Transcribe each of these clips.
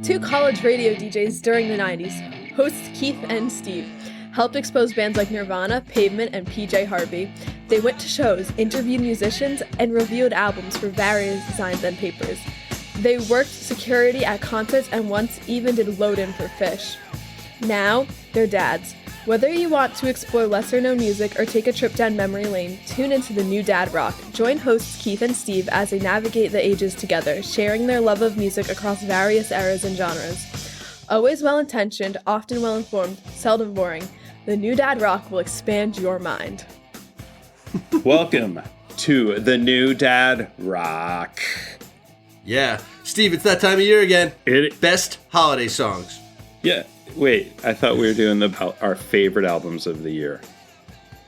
Two college radio DJs during the 90s, hosts Keith and Steve, helped expose bands like Nirvana, Pavement, and PJ Harvey. They went to shows, interviewed musicians, and reviewed albums for various designs and papers. They worked security at concerts and once even did load-in for Fish. Now, they're dads. Whether you want to explore lesser-known music or take a trip down memory lane, tune into the new Dad Rock. Join hosts Keith and Steve as they navigate the ages together, sharing their love of music across various eras and genres. Always well-intentioned, often well-informed, seldom boring, the new Dad Rock will expand your mind. Welcome to the new Dad Rock. Yeah. Steve, it's that time of year again. Best holiday songs. Yeah. Wait, I thought we were doing our favorite albums of the year.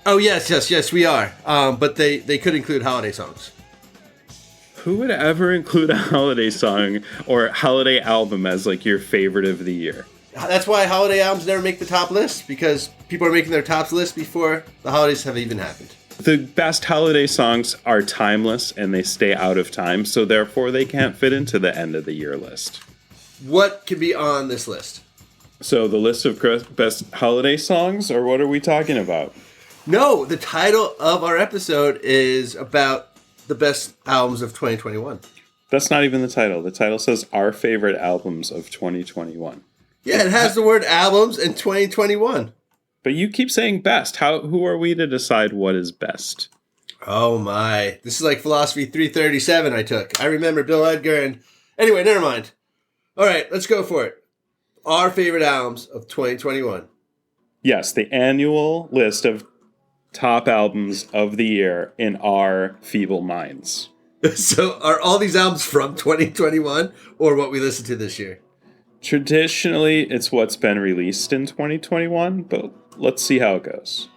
Oh, yes, we are. But they could include holiday songs. Who would ever include a holiday song or holiday album as like your favorite of the year? That's why holiday albums never make the top list, because people are making their top list before the holidays have even happened. The best holiday songs are timeless and they stay out of time, so therefore they can't fit into the end of the year list. What can be on this list? So the list of best holiday songs, or what are we talking about? No, the title of our episode is about the best albums of 2021. That's not even the title. The title says our favorite albums of 2021. Yeah, it has the word albums in 2021. But you keep saying best. Who are we to decide what is best? Oh my. This is like Philosophy 337 I took. I remember Bill Edgar and... Anyway, never mind. All right, let's go for it. Our favorite albums of 2021. Yes, the annual list of top albums of the year in our feeble minds. So are all these albums from 2021 or what we listened to this year? Traditionally, it's what's been released in 2021, but let's see how it goes.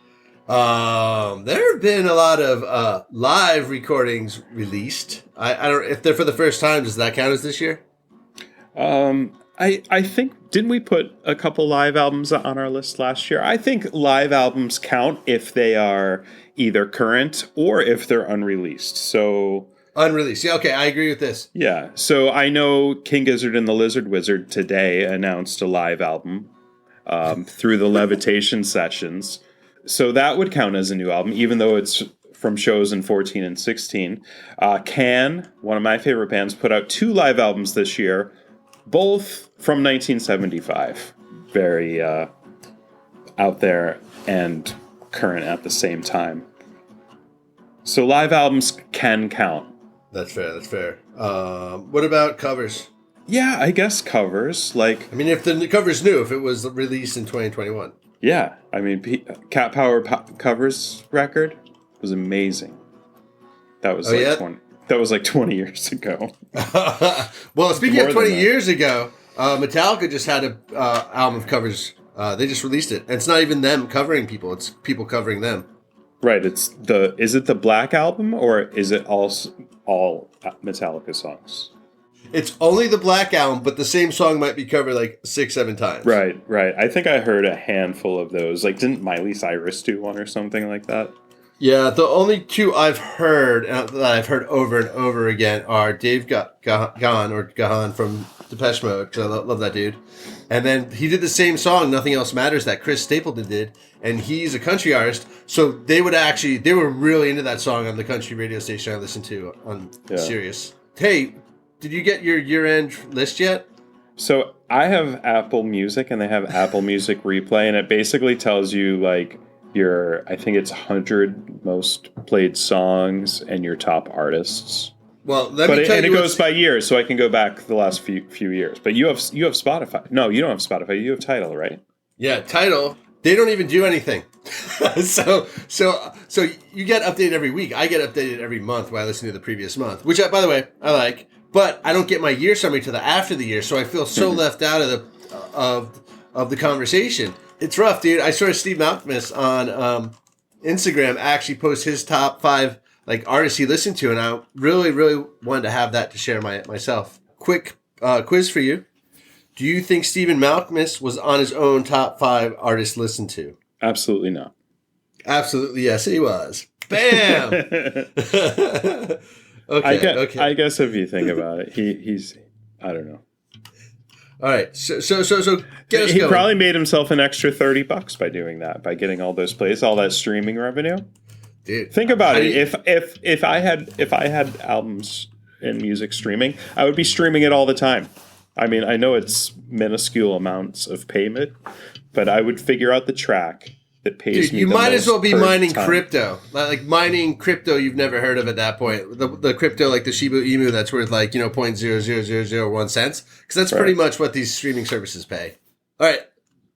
There have been a lot of live recordings released. I don't if they're for the first time, does that count as this year? I think, didn't we put a couple live albums on our list last year? I think live albums count if they are either current or if they're unreleased. So unreleased. Yeah, okay, I agree with this. Yeah. So I know King Gizzard and the Lizard Wizard today announced a live album through the Levitation Sessions. So that would count as a new album, even though it's from shows in 14 and 16. Can, one of my favorite bands, put out two live albums this year, both from 1975. Very out there and current at the same time. So live albums can count. That's fair. What about covers? Yeah, I guess covers. Like, I mean, if the cover's new, if it was released in 2021. Yeah, I mean, Cat Power covers record was amazing. That was That was like 20 years ago. Well, speaking of 20 years ago, Metallica just had an album of covers. They just released it. And it's not even them covering people. It's people covering them. Right. Is it the Black Album or is it all Metallica songs? It's only the Black Album, but the same song might be covered like 6-7 times. Right. I think I heard a handful of those. Like, didn't Miley Cyrus do one or something like that? Yeah, the only two I've heard, that I've heard over and over again, are Dave Gahan from Depeche Mode, because I love that dude. And then he did the same song, Nothing Else Matters, that Chris Stapleton did, and he's a country artist, so they were really into that song on the country radio station I listened to on Sirius. Hey, did you get your year-end list yet? So I have Apple Music, and they have Apple Music Replay, and it basically tells you, like, I think it's 100 most played songs and your top artists. Well, it goes by years, so I can go back the last few years. But you have Spotify. No, you don't have Spotify. You have Tidal, right? Yeah, Tidal. They don't even do anything. so you get updated every week. I get updated every month while I listen to the previous month, which, by the way, I like. But I don't get my year summary till after the year, so I feel so left out of the conversation. It's rough, dude. I saw Steve Malkmus on Instagram actually post his top 5 like artists he listened to, and I really, really wanted to have that to share myself. Quick quiz for you. Do you think Stephen Malkmus was on his own top 5 artists listened to? Absolutely not. Absolutely, yes, he was. Bam! Okay. I guess if you think about it, he's I don't know. All right. So get us He going. probably made himself an extra $30 by doing that, by getting all those plays, all that streaming revenue. Dude, Think about it. If I had albums and music streaming, I would be streaming it all the time. I mean, I know it's minuscule amounts of payment, but I would figure out the track that pays Dude, me. you the might as most well be per mining time. crypto, like mining crypto you've never heard of at that point. The crypto, like the Shiba Inu, that's worth like 0.00001 cents, because that's pretty much what these streaming services pay. All right,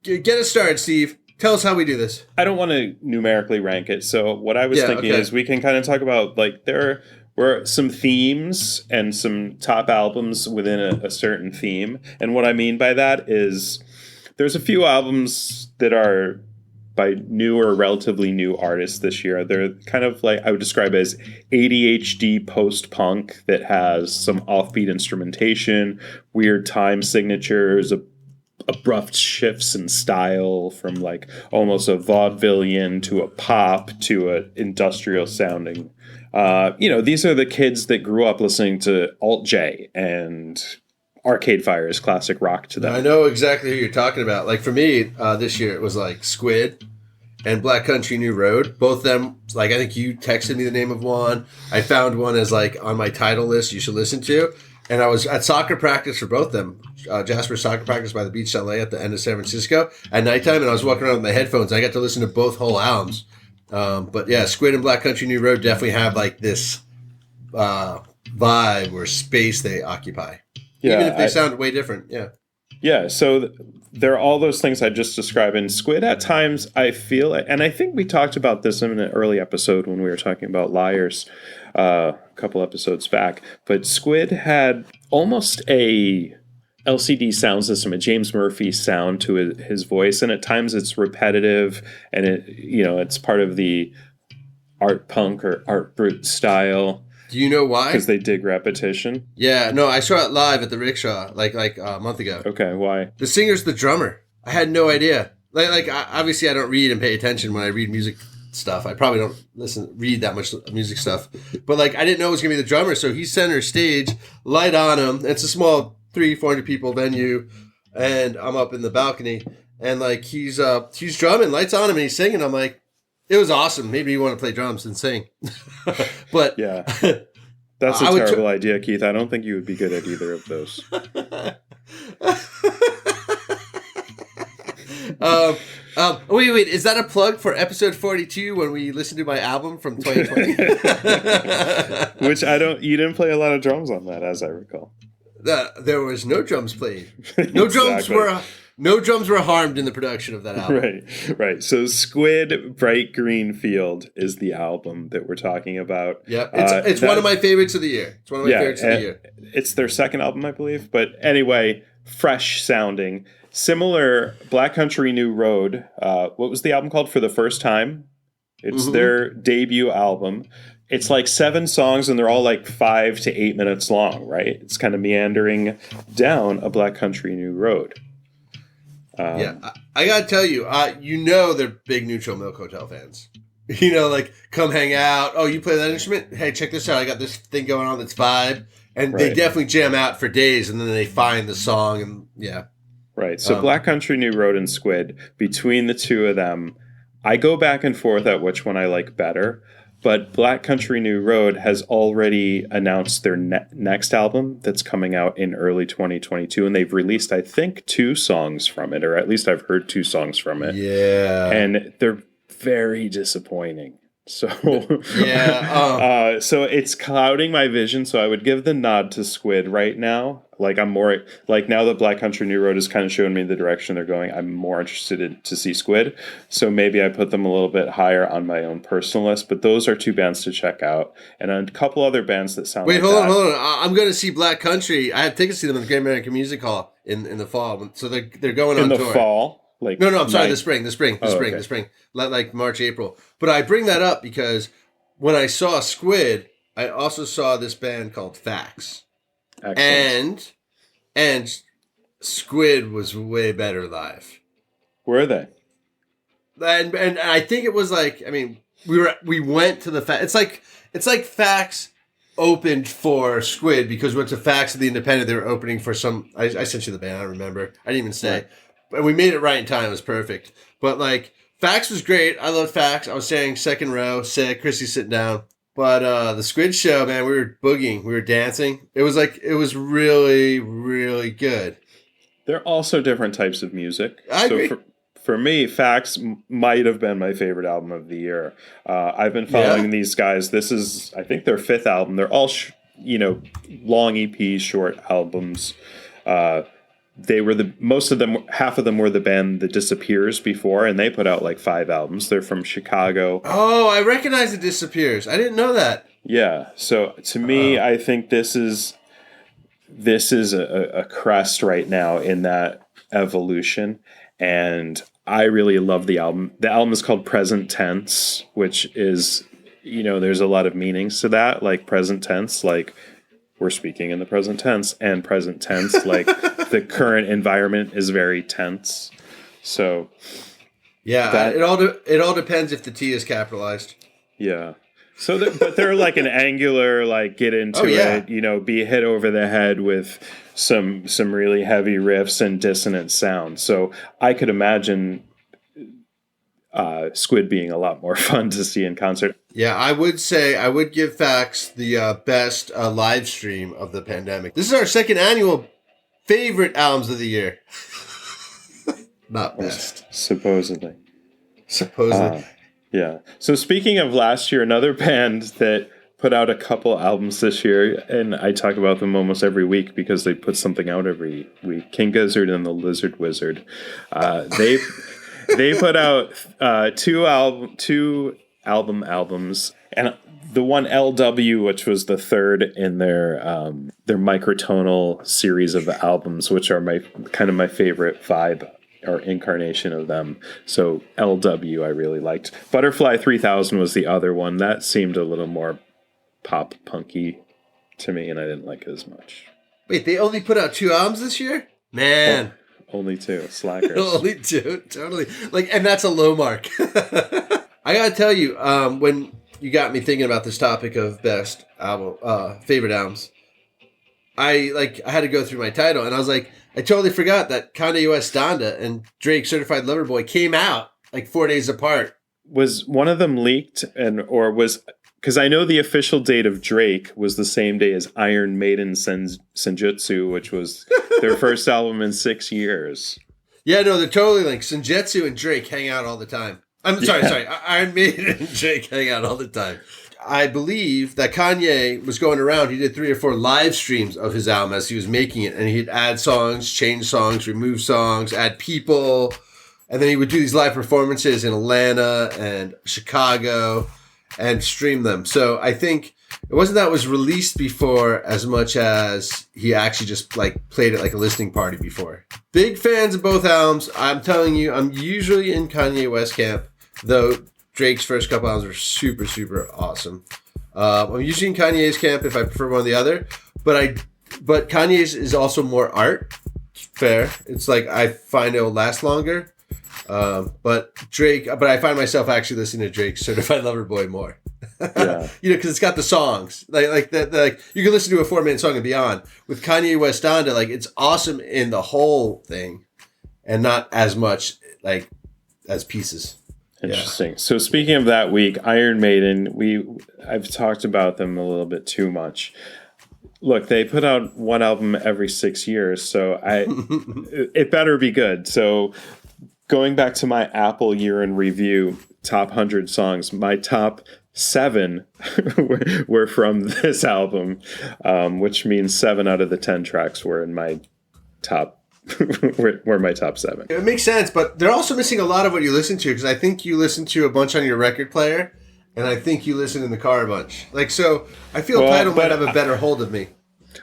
get us started, Steve. Tell us how we do this. I don't want to numerically rank it. So what I was thinking is we can kind of talk about, like, there were some themes and some top albums within a certain theme. And what I mean by that is there's a few albums that are by new or relatively new artists this year. They're kind of like, I would describe as ADHD post-punk that has some offbeat instrumentation, weird time signatures, abrupt shifts in style from like almost a vaudevillian to a pop to a industrial sounding. These are the kids that grew up listening to Alt J and Arcade Fire is classic rock to them. I know exactly who you're talking about. Like for me, this year it was like Squid and Black Country New Road. Both of them, like I think you texted me the name of one. I found one as like on my title list you should listen to. And I was at soccer practice for both of them. Jasper's soccer practice by the Beach Chalet at the end of San Francisco at nighttime. And I was walking around with my headphones. I got to listen to both whole albums. But yeah, Squid and Black Country New Road definitely have like this vibe or space they occupy. Yeah, even if they sound way different. Yeah. Yeah, so there are all those things I just described. And Squid, at times, I feel, and I think we talked about this in an early episode when we were talking about Liars a couple episodes back, but Squid had almost a LCD sound system, a James Murphy sound to his voice, and at times it's repetitive, and it's part of the art punk or art brut style. Do you know why? Because they dig repetition. Yeah, no, I saw it live at the Rickshaw like a month ago. Okay, why? The singer's the drummer. I had no idea. Obviously I don't read and pay attention when I read music stuff. I probably don't read that much music stuff. But like I didn't know it was gonna be the drummer, so he's center stage, light on him. It's a small 300-400 people venue, and I'm up in the balcony, and like he's drumming, lights on him, and he's singing. I'm like, it was awesome. Maybe you want to play drums and sing. But yeah, that's a terrible idea, Keith. I don't think you would be good at either of those. Wait. Is that a plug for episode 42 when we listen to my album from 2020? Which you didn't play a lot of drums on that, as I recall. There was no drums played. No drums were. No drums were harmed in the production of that album. Right. So Squid, Bright Green Field is the album that we're talking about. Yep. It's one of my favorites of the year. It's one of my favorites of the year. It's their second album, I believe. But anyway, fresh sounding. Similar, Black Country New Road. What was the album called? For the First Time? It's their debut album. It's like 7 songs, and they're all like 5 to 8 minutes long, right? It's kind of meandering down a Black Country New Road. I gotta tell you, they're big Neutral Milk Hotel fans. Like come hang out. Oh, you play that instrument? Hey, check this out. I got this thing going on that's vibe, and they definitely jam out for days, and then they find the song, and yeah. Right. So Black Country New Road and Squid, between the two of them, I go back and forth at which one I like better. But Black Country New Road has already announced their next album that's coming out in early 2022. And they've released, I think, 2 songs from it, or at least I've heard 2 songs from it. Yeah. And they're very disappointing. So, yeah. So it's clouding my vision. So I would give the nod to Squid right now. Like I'm more like now that Black Country New Road is kind of showing me the direction they're going, I'm more interested to see Squid. So maybe I put them a little bit higher on my own personal list. But those are 2 bands to check out, and a couple other bands that sound. Hold on. I'm going to see Black Country. I have tickets to see them in the Great American Music Hall in the fall. So they're going on tour. In the fall. Like no, I'm sorry, the spring, like March, April. But I bring that up because when I saw Squid, I also saw this band called Fax. Excellent. And Squid was way better live. Were they? And I think it was like, I mean, we went to the Fax. It's like Fax opened for Squid because we went to Facts of the Independent. They were opening for some. I sent you the band. I don't remember. I didn't even say. Right. But we made it right in time. It was perfect. But like Facts was great. I loved Facts. I was saying second row, sick. Chrissy's sitting down. But the Squid show, man, we were boogieing. We were dancing. It was really, really good. They're also different types of music. I agree. For me, Facts might have been my favorite album of the year. I've been following these guys. This is, I think, their fifth album. They're all, long EPs, short albums. They were half of them were the band The Disappears before, and they put out like 5 albums. They're from Chicago. Oh, I recognize The Disappears. I didn't know that. Yeah. So to me, I think this is a crest right now in that evolution, and I really love the album. The album is called Present Tense, which is, there's a lot of meanings to that, like present tense, like we're speaking in the present tense, and present tense, like the current environment is very tense. So, yeah, it all depends if the T is capitalized. Yeah. So, but they're like an angular, like get into it, be hit over the head with some really heavy riffs and dissonant sound. So I could imagine Squid being a lot more fun to see in concert. Yeah, I would give Facts the best live stream of the pandemic. This is our second annual favorite albums of the year. Not best. Supposedly. Yeah. So speaking of last year, another band that put out a couple albums this year, and I talk about them almost every week because they put something out every week, King Gizzard and the Lizard Wizard. They put out two albums, and the one LW, which was the third in their microtonal series of albums, which are my favorite vibe or incarnation of them. So LW I really liked. Butterfly 3000 was the other one. That seemed a little more pop punky to me, and I didn't like it as much. Wait, they only put out 2 albums this year? Man. Only 2. Slackers. Only 2. Totally. And that's a low mark. I gotta tell you, when you got me thinking about this topic of best album, favorite albums, I had to go through my title, and I was like, I totally forgot that Kanye West Donda and Drake Certified Lover Boy came out like 4 days apart. Was one of them leaked, because I know the official date of Drake was the same day as Iron Maiden Senjutsu, which was their first album in 6 years. Yeah, no, they're totally linked. Senjutsu and Drake hang out all the time. Sorry. Iron Maiden and Drake hang out all the time. I believe that Kanye was going around. He did 3 or 4 live streams of his album as he was making it. And he'd add songs, change songs, remove songs, add people. And then he would do these live performances in Atlanta and Chicago and stream them. So I think it wasn't that it was released before as much as he actually just played it like a listening party before. Big fans of both albums. I'm telling you, I'm usually in Kanye West camp, though Drake's first couple albums are super, super awesome. I'm usually in Kanye's camp if I prefer one or the other, but Kanye's is also more art. Fair. It's like I find it'll last longer. But I find myself actually listening to Drake's Certified Lover Boy more. Yeah. Because it's got the songs. Like you can listen to a 4-minute song and beyond. With Kanye West Donda, it's awesome in the whole thing and not as much as pieces. Interesting. Yeah. So speaking of that week, Iron Maiden, I've talked about them a little bit too much. Look, they put out one album every 6 years, so it better be good. So going back to my Apple year in review, top 100 songs, my top 7 were from this album, which means 7 out of the 10 tracks were in my top were my top 7. It makes sense, but they're also missing a lot of what you listen to, because I think you listen to a bunch on your record player, and I think you listen in the car a bunch. So I feel Tidal might have a better hold of me.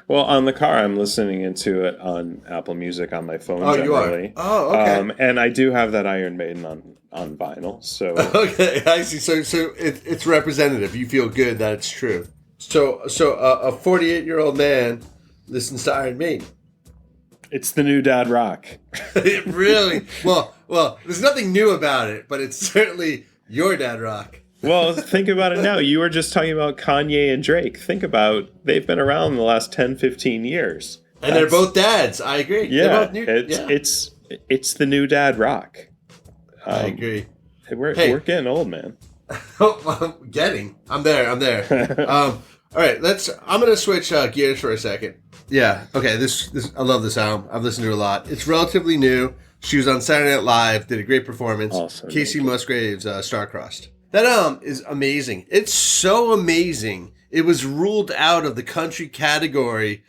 Well, on the car, I'm listening into it on Apple Music on my phone generally. You are? Oh, okay. And I do have that Iron Maiden on vinyl. So okay, I see. So it's representative. You feel good that it's true. So a 48-year-old man listens to Iron Maiden. It's the new dad rock. It really? Well, there's nothing new about it, but it's certainly your dad rock. Well, think about it now. You were just talking about Kanye and Drake. Think about they've been around the last 10, 15 years. And they're both dads. I agree. Yeah, They're both it's the new dad rock. I agree. We're getting old, man. I'm there. All right, I'm gonna switch gears for a second. Yeah. Okay. This I love this album. I've listened to it a lot. It's relatively new. She was on Saturday Night Live. Did a great performance. Awesome. Casey Musgraves, Star-Crossed. That album is amazing. It's so amazing. It was ruled out of the country category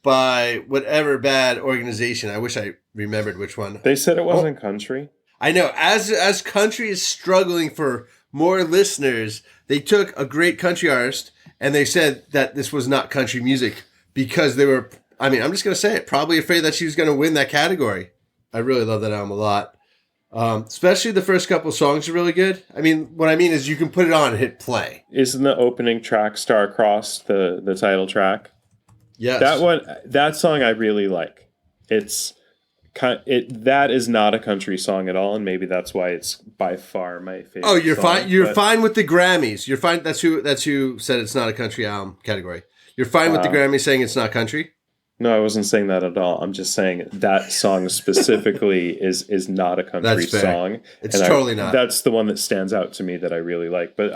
by whatever bad organization. I wish I remembered which one. They said it wasn't country. I know. As country is struggling for more listeners, they took a great country artist and they said that this was not country music because they were, I mean, I'm just going to say it, probably afraid that she was going to win that category. I really love that album a lot. Especially the first couple songs are really good. I mean, what I mean is you can put it on and hit play. Isn't the opening track Star-Crossed the title track? Yes. That song I really like. That is not a country song at all, and maybe that's why it's by far my favorite. Oh, you're song, fine. You're fine with the Grammys. You're fine. That's who said it's not a country album category. You're fine with the Grammys saying it's not country. No, I wasn't saying that at all. I'm just saying that song specifically is not a country song. It's totally not. That's the one that stands out to me that I really like. But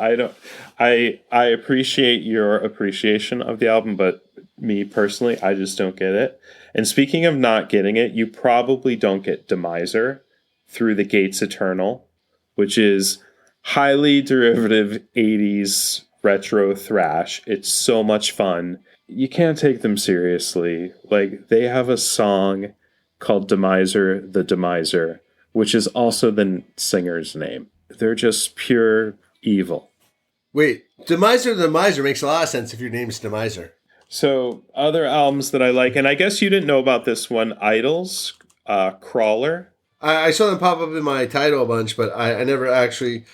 I appreciate your appreciation of the album, but me personally, I just don't get it. And speaking of not getting it, you probably don't get Demiser Through the Gates Eternal, which is highly derivative 80s retro thrash. It's so much fun. You can't take them seriously. Like, they have a song called Demiser the Demiser, which is also the singer's name. They're just pure evil. Wait, Demiser the Demiser makes a lot of sense if your name's Demiser. So, other albums that I like, and I guess you didn't know about this one, Idols, Crawler. I saw them pop up in my title a bunch, but I never actually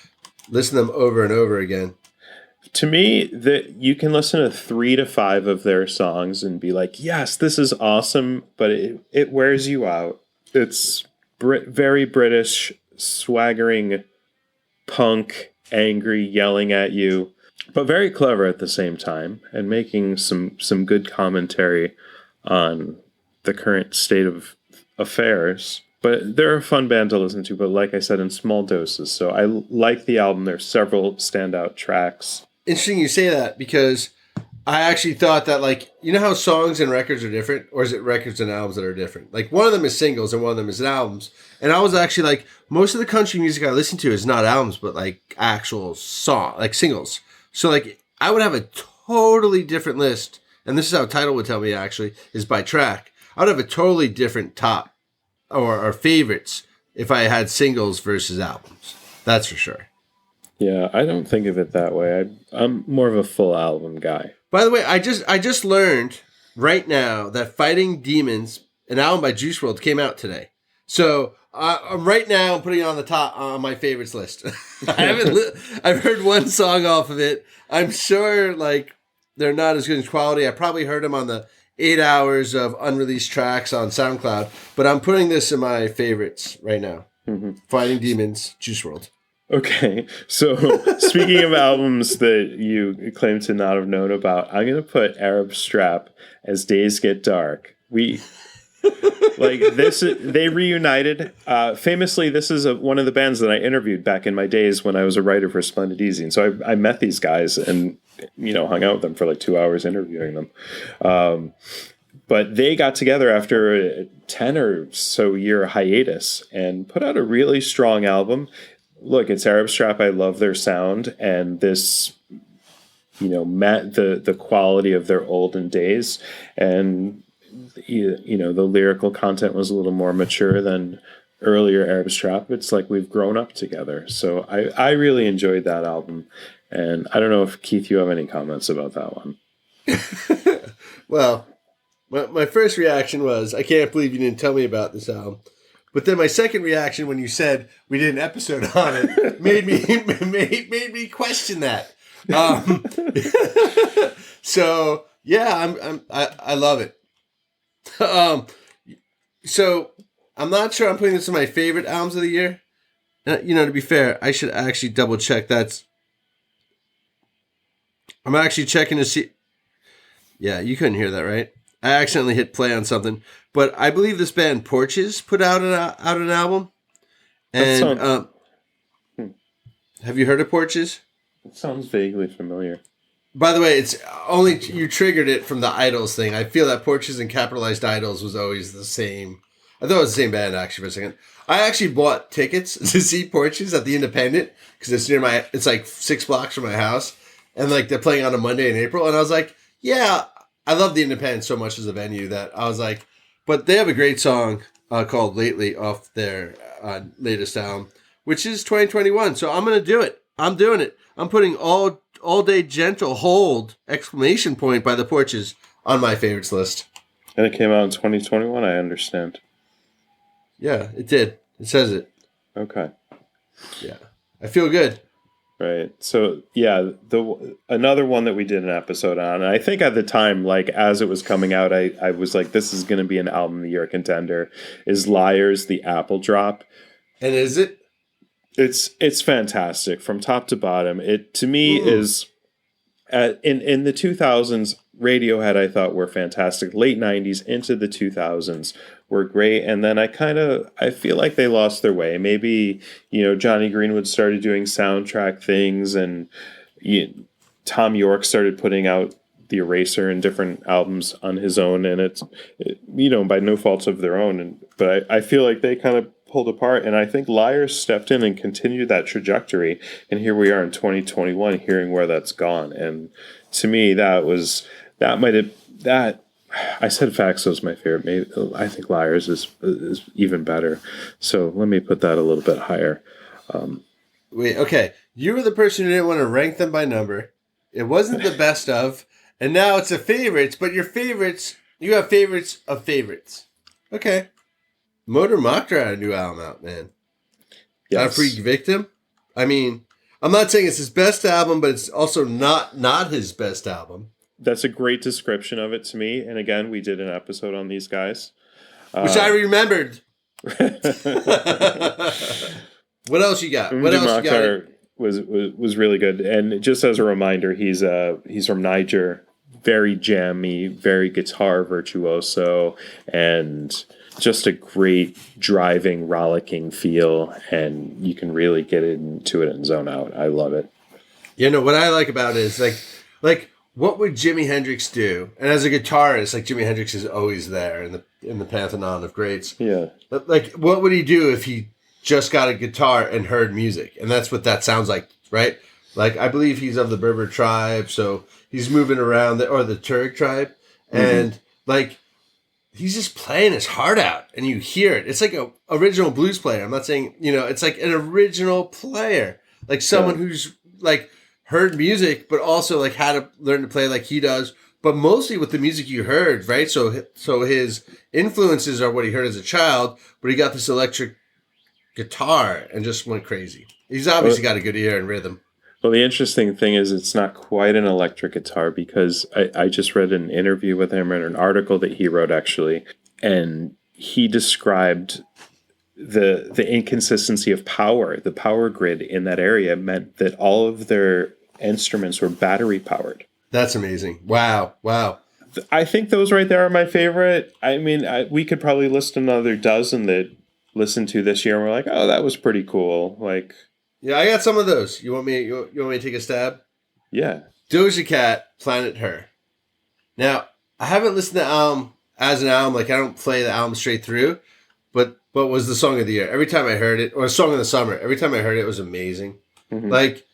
listened to them over and over again. To me, you can listen to 3 to 5 of their songs and be like, yes, this is awesome, but it wears you out. It's very British, swaggering, punk, angry, yelling at you, but very clever at the same time and making some good commentary on the current state of affairs. But they're a fun band to listen to, but like I said, in small doses. So I like the album. There's several standout tracks. Interesting you say that, because I actually thought that, like, you know how songs and records are different? Or is it records and albums that are different? Like, one of them is singles and one of them is albums. And I was actually like, most of the country music I listen to is not albums, but like actual song, like singles. So like, I would have a totally different list. And this is how Tidal would tell me, actually, is by track. I would have a totally different top or favorites if I had singles versus albums. That's for sure. Yeah, I don't think of it that way. I'm more of a full album guy. By the way, I just learned right now that Fighting Demons, an album by Juice WRLD, came out today. So right now I'm putting it on the top on my favorites list. I've heard one song off of it. I'm sure like they're not as good as quality. I probably heard them on the 8 hours of unreleased tracks on SoundCloud, but I'm putting this in my favorites right now. Mm-hmm. Fighting Demons, Juice WRLD. Okay, so speaking of albums that you claim to not have known about, I'm going to put Arab Strap as Days Get Dark. They reunited. Famously, this is one of the bands that I interviewed back in my days when I was a writer for Splendid Easy. And so I met these guys and, hung out with them for like 2 hours interviewing them. But they got together after a 10 or so year hiatus and put out a really strong album. Look, it's Arab Strap. I love their sound, and this, met the quality of their olden days, and the lyrical content was a little more mature than earlier Arab Strap. It's like we've grown up together. So I really enjoyed that album, and I don't know if Keith, you have any comments about that one. Well, my first reaction was, I can't believe you didn't tell me about this album. But then my second reaction when you said we did an episode on it made me question that. So yeah, I love it. So I'm not sure I'm putting this in my favorite albums of the year. To be fair, I should actually double check. That's I'm actually checking to see. Yeah, you couldn't hear that, right? I accidentally hit play on something, but I believe this band Porches put out an album. And have you heard of Porches? It sounds vaguely familiar. By the way, it's only you triggered it from the Idols thing. I feel that Porches and Capitalized Idols was always the same. I thought it was the same band actually for a second. I actually bought tickets to see Porches at the Independent because it's near my. It's like 6 blocks from my house, and like they're playing on a Monday in April. And I was like, yeah, I love the Independent so much as a venue that I was like, but they have a great song called "Lately" off their latest album, which is 2021. So I'm gonna do it. I'm doing it. I'm putting all day gentle hold exclamation point by the Porches on my favorites list. And it came out in 2021, I understand. Yeah, it did. It says it. Okay. Yeah. I feel good. Right. So, yeah, another one that we did an episode on, and I think at the time, like, as it was coming out, I was like, this is going to be an album of the year contender, is Liars, the Apple Drop. And is it? It's fantastic from top to bottom. It to me is in the 2000s, Radiohead I thought were fantastic. Late 90s into the 2000s were great, and then I feel like they lost their way. Maybe Johnny Greenwood started doing soundtrack things, and Tom York started putting out the Eraser and different albums on his own, and it's by no faults of their own. But I feel like they kind of pulled apart, and I think Liars stepped in and continued that trajectory, and here we are in 2021 hearing where that's gone. And to me, I said Faxo's my favorite. Maybe I think Liars is even better, so let me put that a little bit higher. Wait, okay, you were the person who didn't want to rank them by number. It wasn't the best of, and now it's a favorites, but you have favorites of favorites. Okay. Motor Machra had a new album out, man. Yes. Got a Freak Victim? I mean, I'm not saying it's his best album, but it's also not his best album. That's a great description of it to me. And again, we did an episode on these guys. Which I remembered. What else you got? What else you got? Was really good. And just as a reminder, he's from Niger. Very jammy, very guitar virtuoso, and just a great driving, rollicking feel, and you can really get into it and zone out. I love it. What I like about it is like what would Jimi Hendrix do? And as a guitarist, like Jimi Hendrix is always there in the pantheon of greats. Yeah. But like, what would he do if he just got a guitar and heard music? And that's what that sounds like, right? Like, I believe he's of the Berber tribe, so he's moving around, or the Turk tribe, and like, he's just playing his heart out, and you hear it. It's like a original blues player. I'm not saying, it's like an original player, like someone who's like heard music, but also like had to learn to play like he does, but mostly with the music you heard, right? So his influences are what he heard as a child, but he got this electric guitar and just went crazy. He's obviously got a good ear and rhythm. Well, the interesting thing is it's not quite an electric guitar, because I just read an interview with him, and an article that he wrote actually, and he described the inconsistency of power. The power grid in that area meant that all of their instruments were battery powered. That's amazing. Wow. I think those right there are my favorite. I mean, we could probably list another dozen that listened to this year and we're like, oh, that was pretty cool. Like, yeah, I got some of those. You want me to take a stab? Yeah. Doja Cat, Planet Her. Now, I haven't listened to the album as an album. Like, I don't play the album straight through, but was the song of the year. Every time I heard it, or song of the summer, every time I heard it was amazing. Mm-hmm. Like,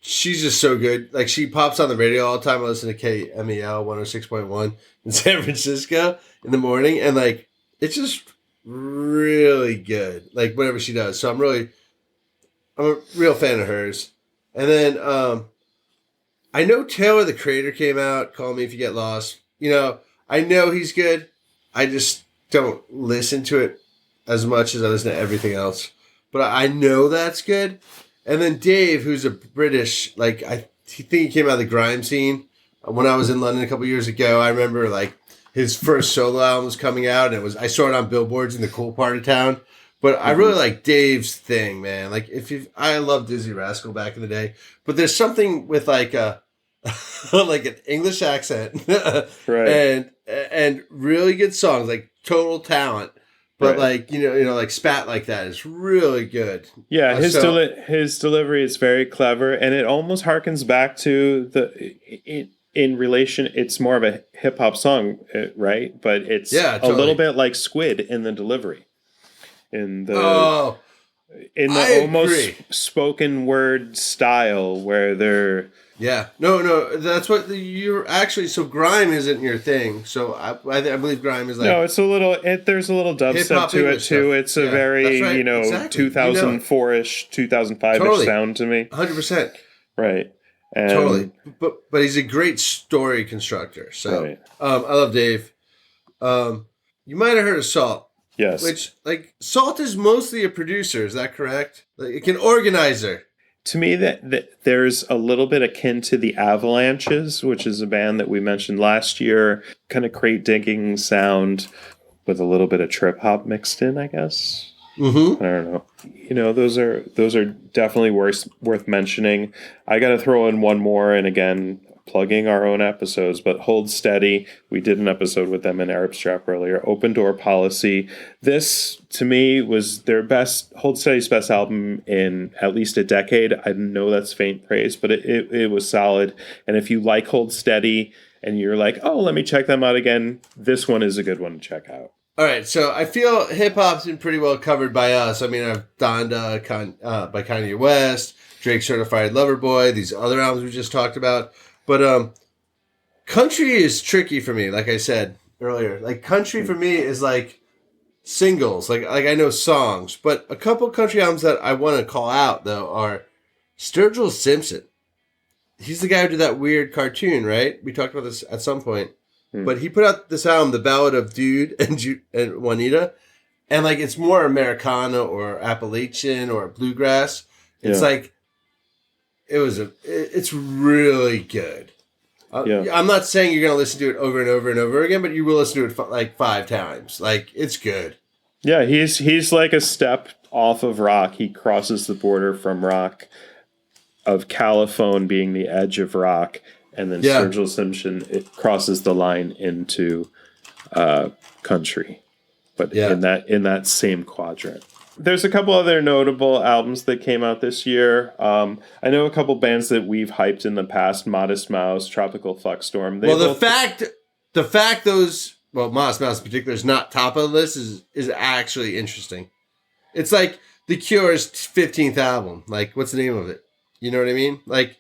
she's just so good. Like, she pops on the radio all the time. I listen to KMEL 106.1 in San Francisco in the morning, and like, it's just really good. Like, whatever she does. So I'm a real fan of hers. And then I know Taylor the Creator came out. Call Me If You Get Lost. I know he's good. I just don't listen to it as much as I listen to everything else. But I know that's good. And then Dave, who's a British, like, I think he came out of the grime scene. When I was in London a couple years ago, I remember like his first solo album was coming out, and I saw it on billboards in the cool part of town. But I really like Dave's thing, man. Like, I loved Dizzy Rascal back in the day. But there's something with like like an English accent, Right. and really good songs, like total talent. But Right. like like Spat Like That is really good. Yeah, So his delivery is very clever, and it almost harkens back to in relation. It's more of a hip hop song, right? But it's yeah, a little totally. bit like Squid in the delivery, in the Oh, in the I almost agree. spoken word style where they're Yeah, no, that's what you're actually. So grime isn't your thing. So I believe grime is no, like it's a little there's a little hip dubstep hop to it English too. stuff. It's a Yeah, that's very, right. Exactly. You know it 2004-ish, 2005-ish totally, sound to me. 100%. Right. Totally, And but he's a great story constructor. So right. I love Dave. Um, you might have heard of Salt, Yes. which like Salt is mostly a producer. Is that correct? Like an organizer. To me, that there's a little bit akin to the Avalanches, which is a band that we mentioned last year, kind of crate digging sound with a little bit of trip hop mixed in, I guess. Mm-hmm. I don't know. Those are definitely worth mentioning. I got to throw in one more, and again, plugging our own episodes, but Hold Steady. We did an episode with them in Arab Strap earlier. Open Door Policy. This to me was their best, Hold Steady's best album in at least a decade. I know that's faint praise, but it was solid. And if you like Hold Steady and you're like, oh, let me check them out again, this one is a good one to check out. All right, so I feel hip hop's been pretty well covered by us. I mean, I've Donda by Kanye West, Drake Certified Lover Boy, these other albums we just talked about. But country is tricky for me, like I said earlier. Like country for me is like singles. Like I know songs, but a couple country albums that I want to call out though are Sturgill Simpson. He's the guy who did that weird cartoon, right? We talked about this at some point. Hmm. But he put out this album, The Ballad of Dude and Juanita, and like it's more Americana or Appalachian or bluegrass. It's Yeah. like it's really good. Yeah. I'm not saying you're gonna listen to it over and over and over again, but you will listen to it like 5 times. Like it's good. Yeah, he's like a step off of rock. He crosses the border from rock, of Caliphone being the edge of rock, and then Yeah. Sturgill Simpson, it crosses the line into country, but Yeah. in that same quadrant. There's a couple other notable albums that came out this year. I know a couple bands that we've hyped in the past: Modest Mouse, Tropical Fuck Storm. Well, the fact those Modest Mouse in particular is not top of the list is actually interesting. It's like The Cure's 15th album. Like, what's the name of it? You know what I mean? Like,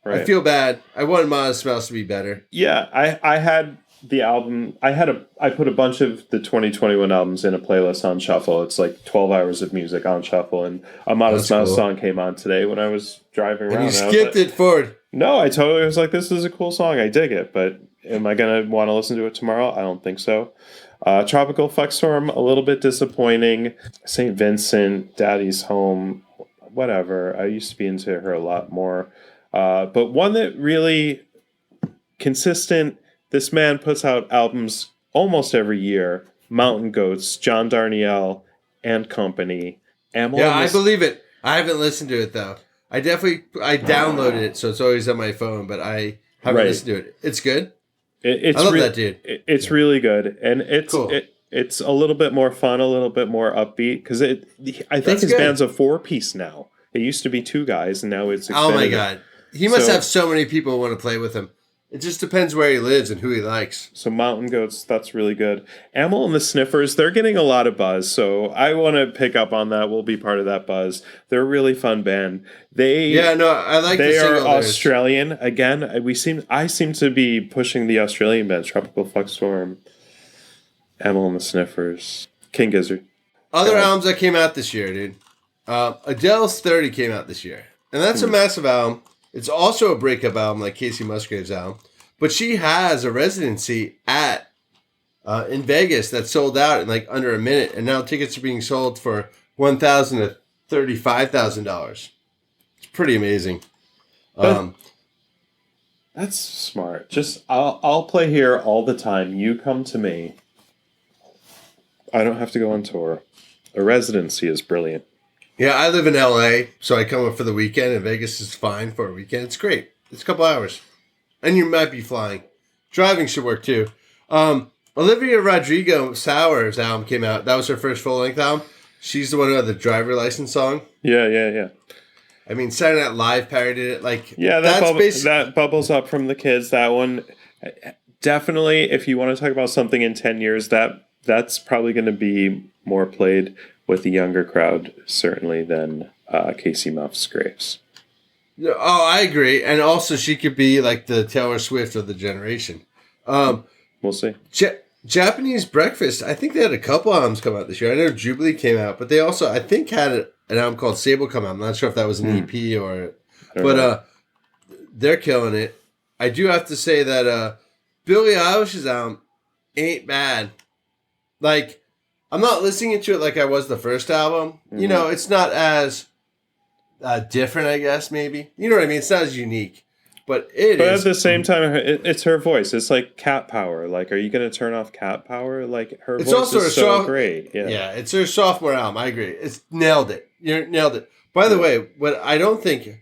Right. I feel bad. I wanted Modest Mouse to be better. Yeah, I had the album. I put a bunch of the 2021 albums in a playlist on shuffle. It's like 12 hours of music on shuffle, and a Modest That's Mouse cool. song came on today when I was driving around. And you and I was skipped like, it forward. No, I totally was like, this is a cool song. I dig it, but am I gonna want to listen to it tomorrow? I don't think so. Tropical Fuck Storm, a little bit disappointing. St. Vincent, Daddy's Home, whatever. I used to be into her a lot more. But one that really consistent, this man puts out albums almost every year. Mountain Goats, John Darnielle and Company. Yeah, I believe it. I haven't listened to it though. I downloaded it, so it's always on my phone, but I haven't Right. listened to it. It's good. It's I love that dude. It's really good, and it's Cool. it's a little bit more fun, a little bit more upbeat because I think That's his good. band's a 4-piece now. It used to be 2 guys, and now it's Oh my expanded. god. He must So- have so many people who want to play with him. It just depends where he lives and who he likes. So Mountain Goats, that's really good. Amyl and the Sniffers, they're getting a lot of buzz, so I want to pick up on that. We'll be part of that buzz. They're a really fun band. Yeah, no, I like They the are single. There's- Australian again. I seem to be pushing the Australian bands: Tropical Fuck Storm, Amyl and the Sniffers, King Gizzard. Other Go ahead. albums that came out this year, dude. Adele's 30 came out this year. And that's a massive album. It's also a breakup album like Casey Musgrave's album. But she has a residency at in Vegas that sold out in like under a minute. And now tickets are being sold for $1,000 to $35,000. It's pretty amazing. That's smart. Just I'll play here all the time. You come to me. I don't have to go on tour. A residency is brilliant. Yeah, I live in LA, so I come up for the weekend, and Vegas is fine for a weekend. It's great. It's a couple hours. And you might be flying. Driving should work too. Olivia Rodrigo Sour's album came out. That was her first full-length album. She's the one who had the driver license song. Yeah. I mean, Saturday Night Live parodied it. Like, yeah, that bubbles up from the kids. That one, definitely, if you want to talk about something in 10 years, that's probably going to be more played with the younger crowd, certainly, than Casey Musgraves. Oh, I agree. And also, she could be like the Taylor Swift of the generation. We'll see. Japanese Breakfast, I think they had a couple albums come out this year. I know Jubilee came out, but they also, I think, had an album called Sable come out. I'm not sure if that was an EP or... But they're killing it. I do have to say that Billie Eilish's album ain't bad. Like, I'm not listening to it like I was the first album. Mm-hmm. You know, it's not as different, I guess, maybe. You know what I mean? It's not as unique. But at the same time, it's her voice. It's like cat power. Like, are you going to turn off cat power? Like, her voice is so great. Yeah, it's her sophomore album. I agree. It's nailed it. You nailed it. By the way, what I don't think...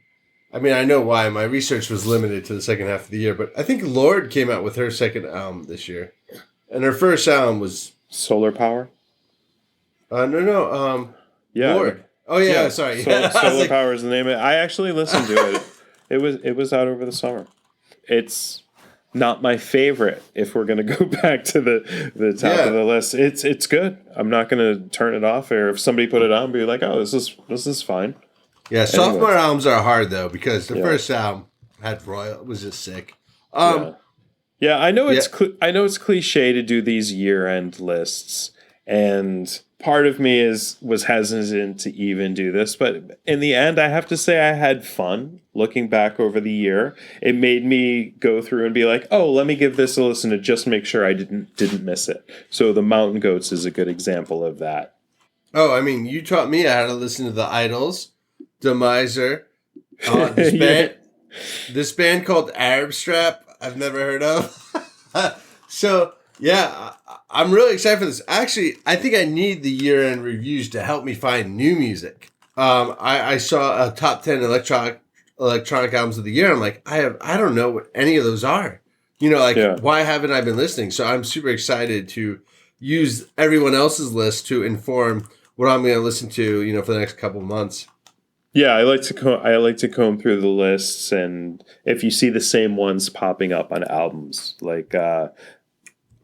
I mean, I know why. My research was limited to the second half of the year, but I think Lorde came out with her second album this year. And her first album was... Solar Power? No. Yeah. Lorde. Oh, yeah, sorry. Solar Power is the name of it. I actually listened to it. It was out over the summer. It's not my favorite if we're going to go back to the top of the list. It's good. I'm not going to turn it off, or if somebody put it on, be like, oh, this is fine. Yeah, sophomore albums are hard though, because the first album had Royal was just sick. I know it's cliche to do these year-end lists, and part of me was hesitant to even do this, but in the end, I have to say I had fun looking back over the year. It made me go through and be like, oh, let me give this a listen to just make sure I didn't miss it. So the Mountain Goats is a good example of that. Oh, I mean, you taught me how to listen to the Idols, the Miser, this band called Arab Strap. I've never heard of. So yeah, I'm really excited for this. Actually, I think I need the year-end reviews to help me find new music. I saw a top 10 electronic albums of the year. I'm like, I don't know what any of those are. You know, why haven't I been listening? So I'm super excited to use everyone else's list to inform what I'm going to listen to, you know, for the next couple of months. Yeah, I like to comb through the lists, and if you see the same ones popping up on albums, like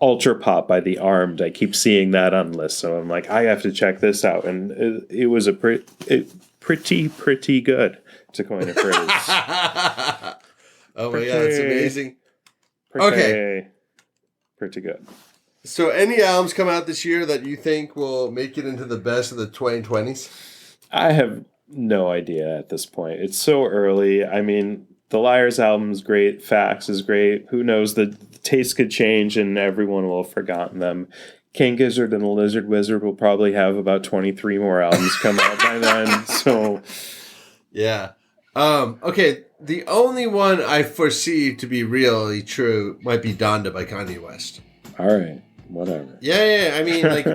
Ultra Pop by The Armed, I keep seeing that on lists, so I'm like, I have to check this out, and it was a pretty good, to coin a phrase. Oh my god, it's amazing. Pretty good. So, any albums come out this year that you think will make it into the best of the 2020s? I have no idea at this point. It's so early. I mean, the Liars album's great. Facts is great. Who knows? The taste could change and everyone will have forgotten them. King Gizzard and the Lizard Wizard will probably have about 23 more albums come out by then. So, yeah. Okay. The only one I foresee to be really true might be Donda by Kanye West. All right. Whatever. Yeah. I mean, like,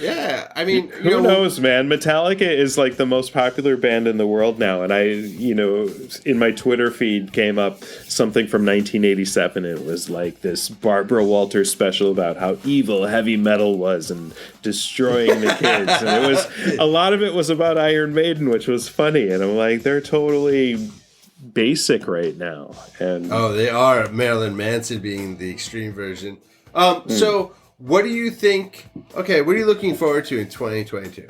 yeah. I mean, who knows, man? Metallica is like the most popular band in the world now. And in my Twitter feed came up something from 1987. It was like this Barbara Walters special about how evil heavy metal was and destroying the kids. And a lot of it was about Iron Maiden, which was funny. And I'm like, they're totally basic right now. And they are. Marilyn Manson being the extreme version. So what do you think? Okay, what are you looking forward to in 2022?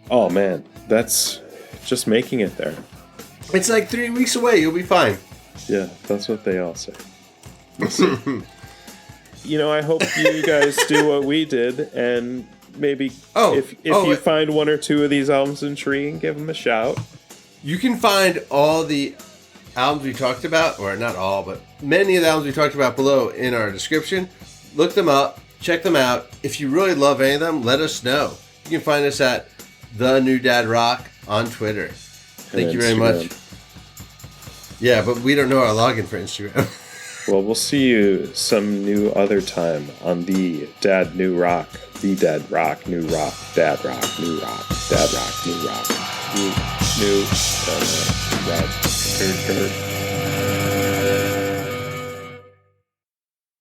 Oh man, that's just making it there. It's like 3 weeks away. You'll be fine. Yeah, that's what they all say. We'll see. I hope you guys do what we did, and maybe if you find one or two of these albums intriguing, give them a shout. You can find all the albums we talked about, or not all, but many of the albums we talked about below in our description. Look them up, check them out. If you really love any of them, let us know. You can find us at The New Dad Rock on Twitter. Thank you very much. Yeah, but we don't know our login for Instagram. Well, we'll see you some new other time on The Dad New Rock. The Dad Rock, New Rock, Dad Rock, New Rock, Dad Rock, New Rock, New Dad Rock.